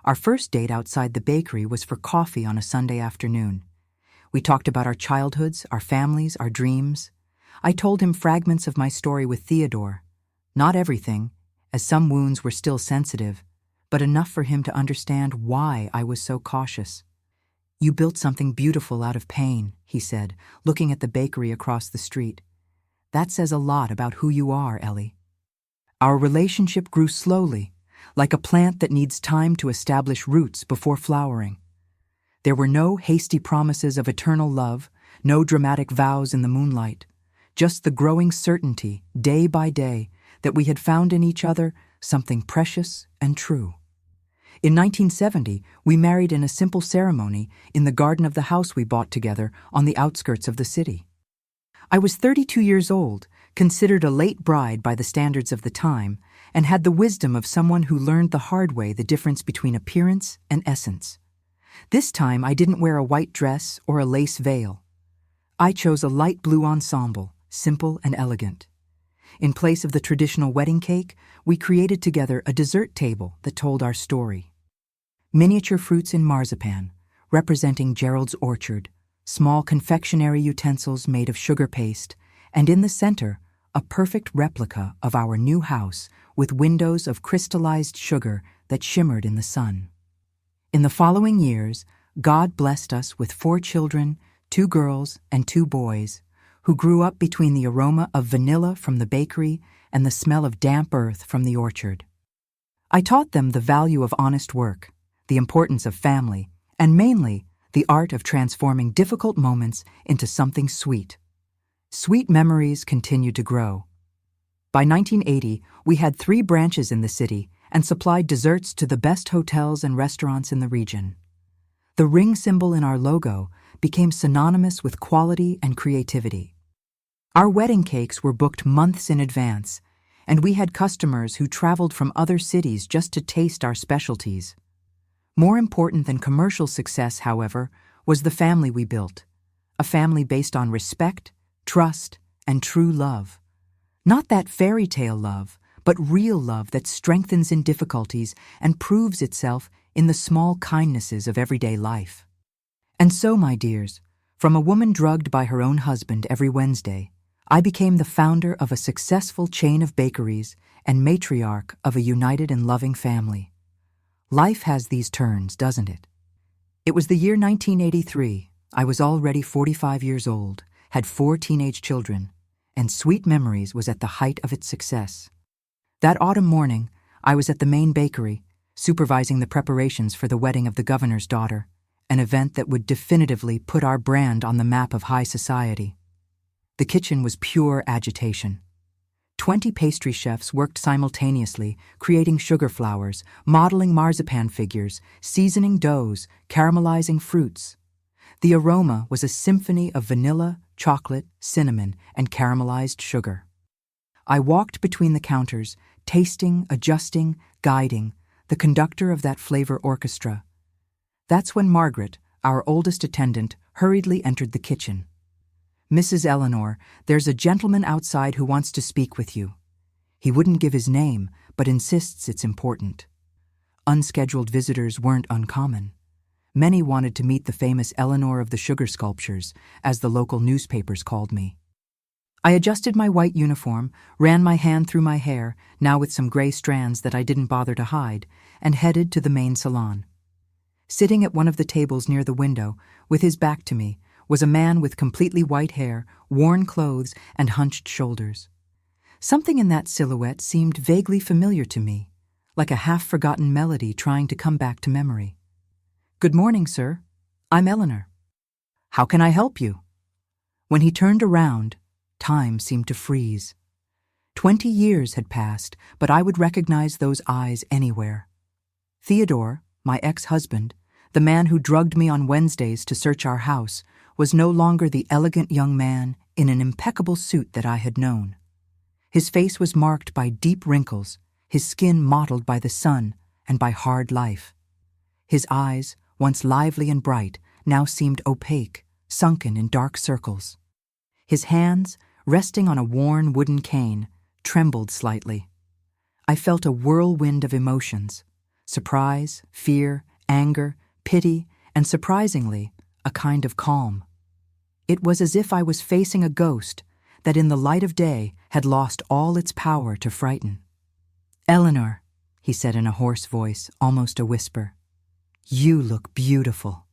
Our first date outside the bakery was for coffee on a Sunday afternoon. We talked about our childhoods, our families, our dreams. I told him fragments of my story with Theodore. Not everything, as some wounds were still sensitive, but enough for him to understand why I was so cautious. "You built something beautiful out of pain," he said, looking at the bakery across the street. "That says a lot about who you are, Ellie." Our relationship grew slowly, like a plant that needs time to establish roots before flowering. There were no hasty promises of eternal love, no dramatic vows in the moonlight, just the growing certainty, day by day, that we had found in each other something precious and true. In 1970, we married in a simple ceremony in the garden of the house we bought together on the outskirts of the city. I was 32 years old, considered a late bride by the standards of the time, and had the wisdom of someone who learned the hard way the difference between appearance and essence. This time I didn't wear a white dress or a lace veil. I chose a light blue ensemble, simple and elegant. In place of the traditional wedding cake, we created together a dessert table that told our story. Miniature fruits in marzipan, representing Gerald's orchard, small confectionery utensils made of sugar paste, and in the center, a perfect replica of our new house with windows of crystallized sugar that shimmered in the sun. In the following years, God blessed us with 4 children, 2 girls and 2 boys, who grew up between the aroma of vanilla from the bakery and the smell of damp earth from the orchard. I taught them the value of honest work, the importance of family, and mainly, the art of transforming difficult moments into something sweet. Sweet memories continued to grow. By 1980, we had 3 branches in the city and supplied desserts to the best hotels and restaurants in the region. The ring symbol in our logo became synonymous with quality and creativity. Our wedding cakes were booked months in advance, and we had customers who traveled from other cities just to taste our specialties. More important than commercial success, however, was the family we built, a family based on respect, trust, and true love. Not that fairy tale love, but real love that strengthens in difficulties and proves itself in the small kindnesses of everyday life. And so, my dears, from a woman drugged by her own husband every Wednesday, I became the founder of a successful chain of bakeries and matriarch of a united and loving family. Life has these turns, doesn't it? It was the year 1983. I was already 45 years old, had 4 teenage children, and Sweet Memories was at the height of its success. That autumn morning, I was at the main bakery, supervising the preparations for the wedding of the governor's daughter, an event that would definitively put our brand on the map of high society. The kitchen was pure agitation. 20 pastry chefs worked simultaneously, creating sugar flowers, modeling marzipan figures, seasoning doughs, caramelizing fruits. The aroma was a symphony of vanilla, chocolate, cinnamon, and caramelized sugar. I walked between the counters, tasting, adjusting, guiding, the conductor of that flavor orchestra. That's when Margaret, our oldest attendant, hurriedly entered the kitchen. "Mrs. Eleanor, there's a gentleman outside who wants to speak with you." He wouldn't give his name, but insists it's important. Unscheduled visitors weren't uncommon. Many wanted to meet the famous Eleanor of the Sugar Sculptures, as the local newspapers called me. I adjusted my white uniform, ran my hand through my hair, now with some gray strands that I didn't bother to hide, and headed to the main salon. Sitting at one of the tables near the window, with his back to me, was a man with completely white hair, worn clothes, and hunched shoulders. Something in that silhouette seemed vaguely familiar to me, like a half-forgotten melody trying to come back to memory. "Good morning, sir. I'm Eleanor. How can I help you?" When he turned around, time seemed to freeze. 20 years had passed, but I would recognize those eyes anywhere. Theodore, my ex-husband, the man who drugged me on Wednesdays to search our house, was no longer the elegant young man in an impeccable suit that I had known. His face was marked by deep wrinkles, his skin mottled by the sun and by hard life. His eyes, once lively and bright, now seemed opaque, sunken in dark circles. His hands, resting on a worn wooden cane, trembled slightly. I felt a whirlwind of emotions: surprise, fear, anger, pity, and surprisingly, a kind of calm. It was as if I was facing a ghost that in the light of day had lost all its power to frighten. "Eleanor," he said in a hoarse voice, almost a whisper, "you look beautiful."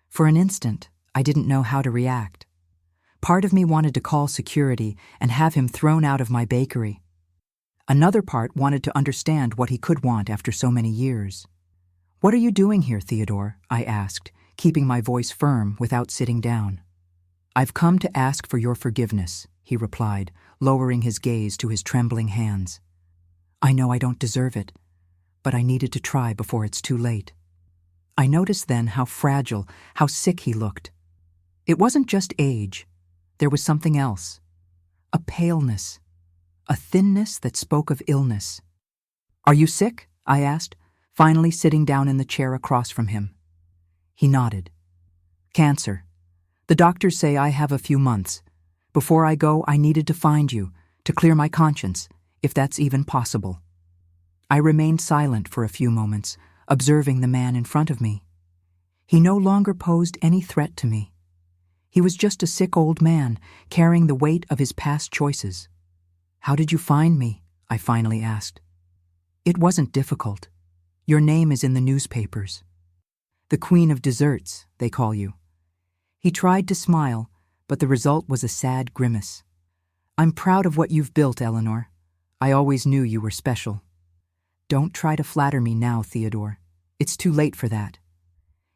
For an instant, I didn't know how to react. Part of me wanted to call security and have him thrown out of my bakery. Another part wanted to understand what he could want after so many years. "What are you doing here, Theodore?" I asked, keeping my voice firm without sitting down. "I've come to ask for your forgiveness," he replied, lowering his gaze to his trembling hands. "I know I don't deserve it, but I needed to try before it's too late." I noticed then how fragile, how sick he looked. It wasn't just age. There was something else. A paleness. A thinness that spoke of illness. "Are you sick?" I asked, finally sitting down in the chair across from him. He nodded. "Cancer. The doctors say I have a few months. Before I go, I needed to find you, to clear my conscience, if that's even possible." I remained silent for a few moments, observing the man in front of me. He no longer posed any threat to me. He was just a sick old man, carrying the weight of his past choices. "How did you find me?" I finally asked. "It wasn't difficult. Your name is in the newspapers. The Queen of Desserts, they call you." He tried to smile, but the result was a sad grimace. "I'm proud of what you've built, Eleanor. I always knew you were special. Don't try to flatter me now, Theodore. It's too late for that."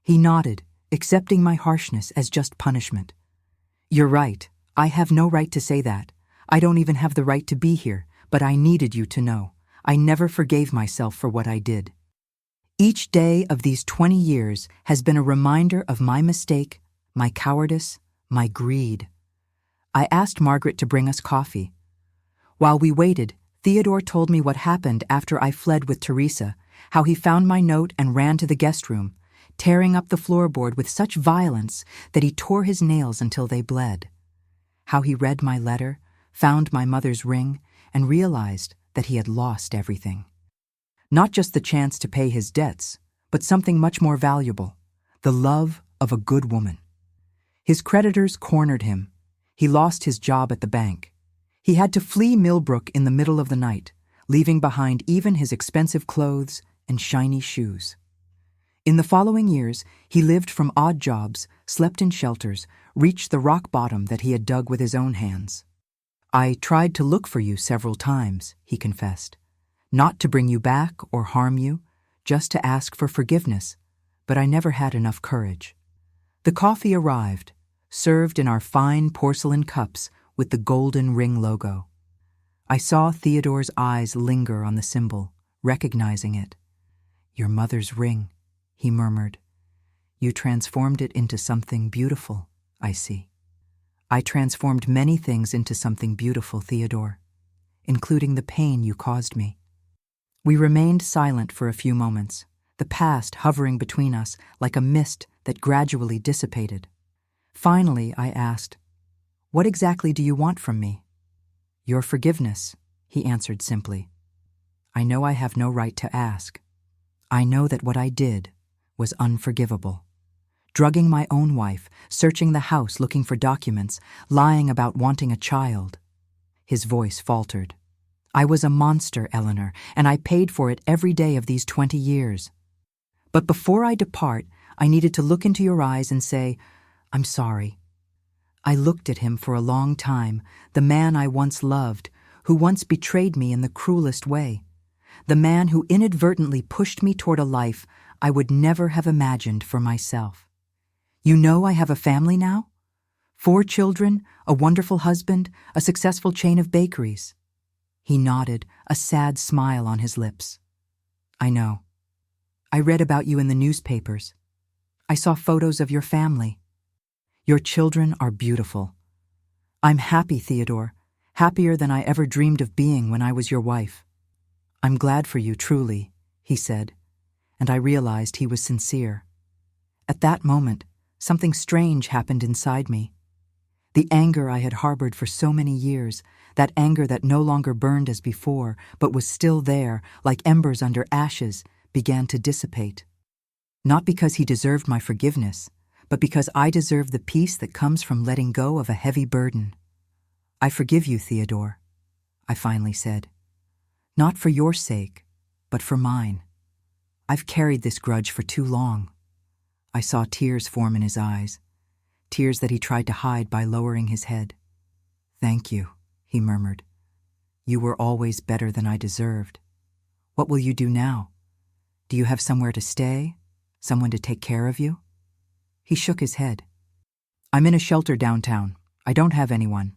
He nodded, accepting my harshness as just punishment. "You're right. I have no right to say that. I don't even have the right to be here, but I needed you to know. I never forgave myself for what I did. Each day of these 20 years has been a reminder of my mistake, my cowardice, my greed." I asked Margaret to bring us coffee. While we waited, Theodore told me what happened after I fled with Teresa, how he found my note and ran to the guest room, tearing up the floorboard with such violence that he tore his nails until they bled. How he read my letter, found my mother's ring, and realized that he had lost everything. Not just the chance to pay his debts, but something much more valuable: the love of a good woman. His creditors cornered him. He lost his job at the bank. He had to flee Millbrook in the middle of the night, leaving behind even his expensive clothes and shiny shoes. In the following years, he lived from odd jobs, slept in shelters, reached the rock bottom that he had dug with his own hands. "I tried to look for you several times," he confessed. "Not to bring you back or harm you, just to ask for forgiveness, but I never had enough courage." The coffee arrived, served in our fine porcelain cups with the golden ring logo. I saw Theodore's eyes linger on the symbol, recognizing it. "Your mother's ring," he murmured. "You transformed it into something beautiful, I see." "I transformed many things into something beautiful, Theodore, including the pain you caused me." We remained silent for a few moments, the past hovering between us like a mist that gradually dissipated. Finally, I asked, "What exactly do you want from me?" "Your forgiveness," he answered simply. "I know I have no right to ask. I know that what I did was unforgivable. Drugging my own wife, searching the house looking for documents, lying about wanting a child." His voice faltered. "I was a monster, Eleanor, and I paid for it every day of these 20 years. But before I depart, I needed to look into your eyes and say, I'm sorry. I looked at him for a long time, the man I once loved, who once betrayed me in the cruelest way, the man who inadvertently pushed me toward a life I would never have imagined for myself. You know I have a family now? 4 children, a wonderful husband, a successful chain of bakeries. He nodded, a sad smile on his lips. I know. I read about you in the newspapers. I saw photos of your family. Your children are beautiful. I'm happy, Theodore, happier than I ever dreamed of being when I was your wife. I'm glad for you, truly, he said, and I realized he was sincere. At that moment, something strange happened inside me. The anger I had harbored for so many years, that anger that no longer burned as before, but was still there, like embers under ashes, began to dissipate. Not because he deserved my forgiveness, but because I deserved the peace that comes from letting go of a heavy burden. I forgive you, Theodore, I finally said. Not for your sake, but for mine. I've carried this grudge for too long. I saw tears form in his eyes, tears that he tried to hide by lowering his head. Thank you, he murmured. You were always better than I deserved. What will you do now? Do you have somewhere to stay? Someone to take care of you? He shook his head. I'm in a shelter downtown. I don't have anyone.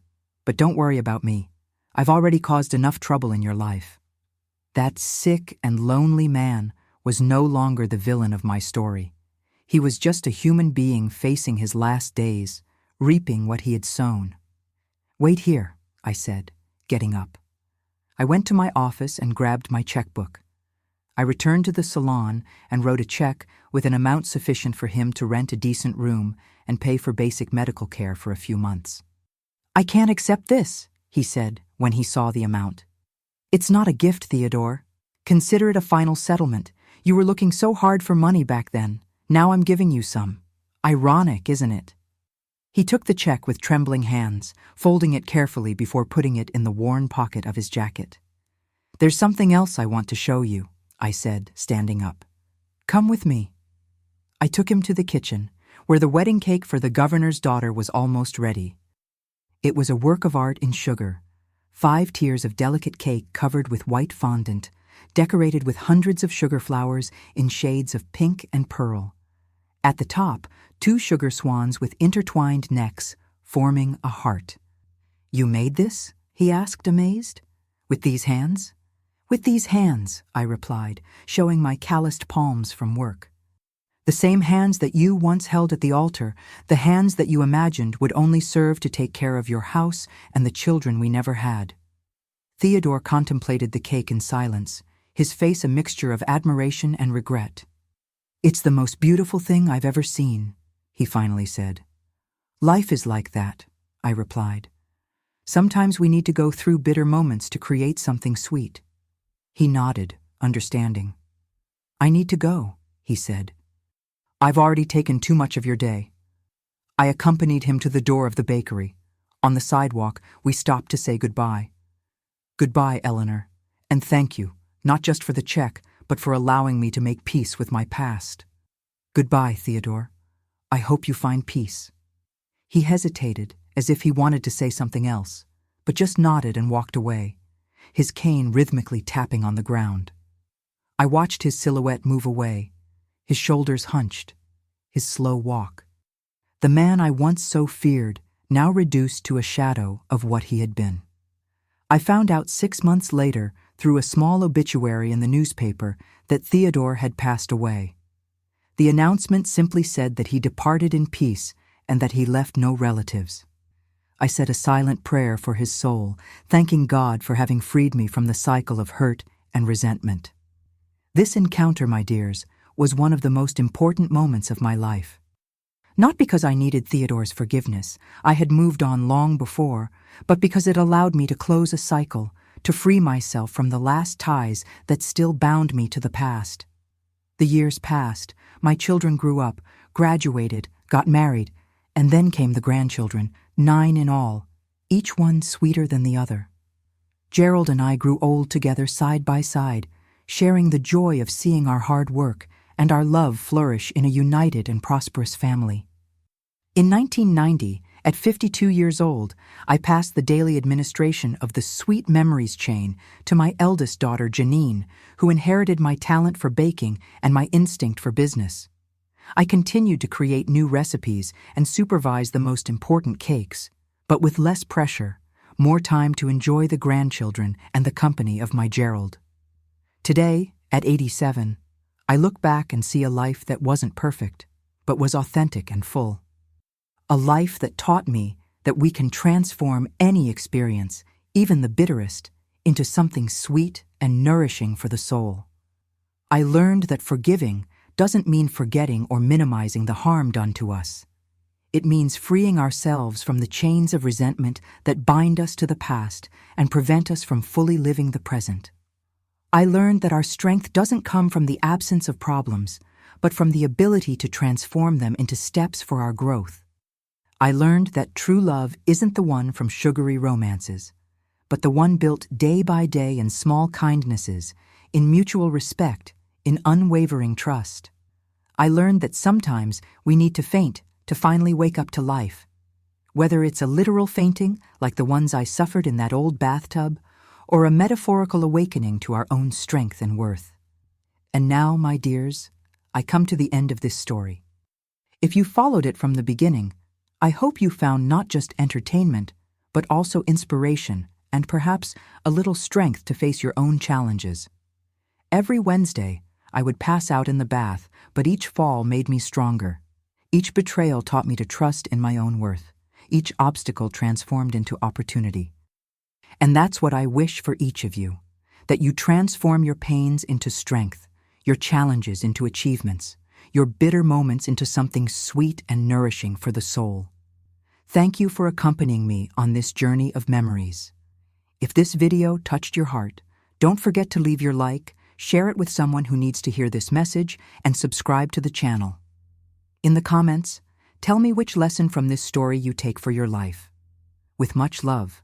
But don't worry about me. I've already caused enough trouble in your life. That sick and lonely man was no longer the villain of my story. He was just a human being facing his last days, reaping what he had sown. Wait here, I said, getting up. I went to my office and grabbed my checkbook. I returned to the salon and wrote a check with an amount sufficient for him to rent a decent room and pay for basic medical care for a few months. I can't accept this, he said when he saw the amount. It's not a gift, Theodore. Consider it a final settlement. You were looking so hard for money back then. Now I'm giving you some. Ironic, isn't it? He took the check with trembling hands, folding it carefully before putting it in the worn pocket of his jacket. There's something else I want to show you, I said, standing up. Come with me. I took him to the kitchen, where the wedding cake for the governor's daughter was almost ready. It was a work of art in sugar, 5 tiers of delicate cake covered with white fondant, decorated with hundreds of sugar flowers in shades of pink and pearl. At the top, 2 sugar swans with intertwined necks, forming a heart. You made this? He asked, amazed. With these hands? With these hands, I replied, showing my calloused palms from work. The same hands that you once held at the altar, the hands that you imagined would only serve to take care of your house and the children we never had. Theodore contemplated the cake in silence, his face a mixture of admiration and regret. It's the most beautiful thing I've ever seen, he finally said. Life is like that, I replied. Sometimes we need to go through bitter moments to create something sweet. He nodded, understanding. I need to go, he said. I've already taken too much of your day. I accompanied him to the door of the bakery. On the sidewalk, we stopped to say goodbye. Goodbye, Eleanor, and thank you, not just for the check, but for allowing me to make peace with my past. Goodbye, Theodore. I hope you find peace. He hesitated, as if he wanted to say something else, but just nodded and walked away, his cane rhythmically tapping on the ground. I watched his silhouette move away, his shoulders hunched, his slow walk. The man I once so feared, now reduced to a shadow of what he had been. I found out 6 months later, through a small obituary in the newspaper, that Theodore had passed away. The announcement simply said that he departed in peace and that he left no relatives. I said a silent prayer for his soul, thanking God for having freed me from the cycle of hurt and resentment. This encounter, my dears, was one of the most important moments of my life. Not because I needed Theodore's forgiveness, I had moved on long before, but because it allowed me to close a cycle, to free myself from the last ties that still bound me to the past. The years passed, my children grew up, graduated, got married, and then came the grandchildren, 9 in all, each one sweeter than the other. Gerald and I grew old together side by side, sharing the joy of seeing our hard work and our love flourish in a united and prosperous family. In 1990, at 52 years old, I passed the daily administration of the Sweet Memories chain to my eldest daughter, Janine, who inherited my talent for baking and my instinct for business. I continued to create new recipes and supervise the most important cakes, but with less pressure, more time to enjoy the grandchildren and the company of my Gerald. Today, at 87, I look back and see a life that wasn't perfect, but was authentic and full. A life that taught me that we can transform any experience, even the bitterest, into something sweet and nourishing for the soul. I learned that forgiving doesn't mean forgetting or minimizing the harm done to us. It means freeing ourselves from the chains of resentment that bind us to the past and prevent us from fully living the present. I learned that our strength doesn't come from the absence of problems, but from the ability to transform them into steps for our growth. I learned that true love isn't the one from sugary romances, but the one built day by day in small kindnesses, in mutual respect, in unwavering trust. I learned that sometimes we need to faint to finally wake up to life. Whether it's a literal fainting, like the ones I suffered in that old bathtub, or a metaphorical awakening to our own strength and worth. And now, my dears, I come to the end of this story. If you followed it from the beginning, I hope you found not just entertainment, but also inspiration and perhaps a little strength to face your own challenges. Every Wednesday, I would pass out in the bath, but each fall made me stronger. Each betrayal taught me to trust in my own worth. Each obstacle transformed into opportunity. And that's what I wish for each of you, that you transform your pains into strength, your challenges into achievements, your bitter moments into something sweet and nourishing for the soul. Thank you for accompanying me on this journey of memories. If this video touched your heart, don't forget to leave your like, share it with someone who needs to hear this message, and subscribe to the channel. In the comments, tell me which lesson from this story you take for your life. With much love.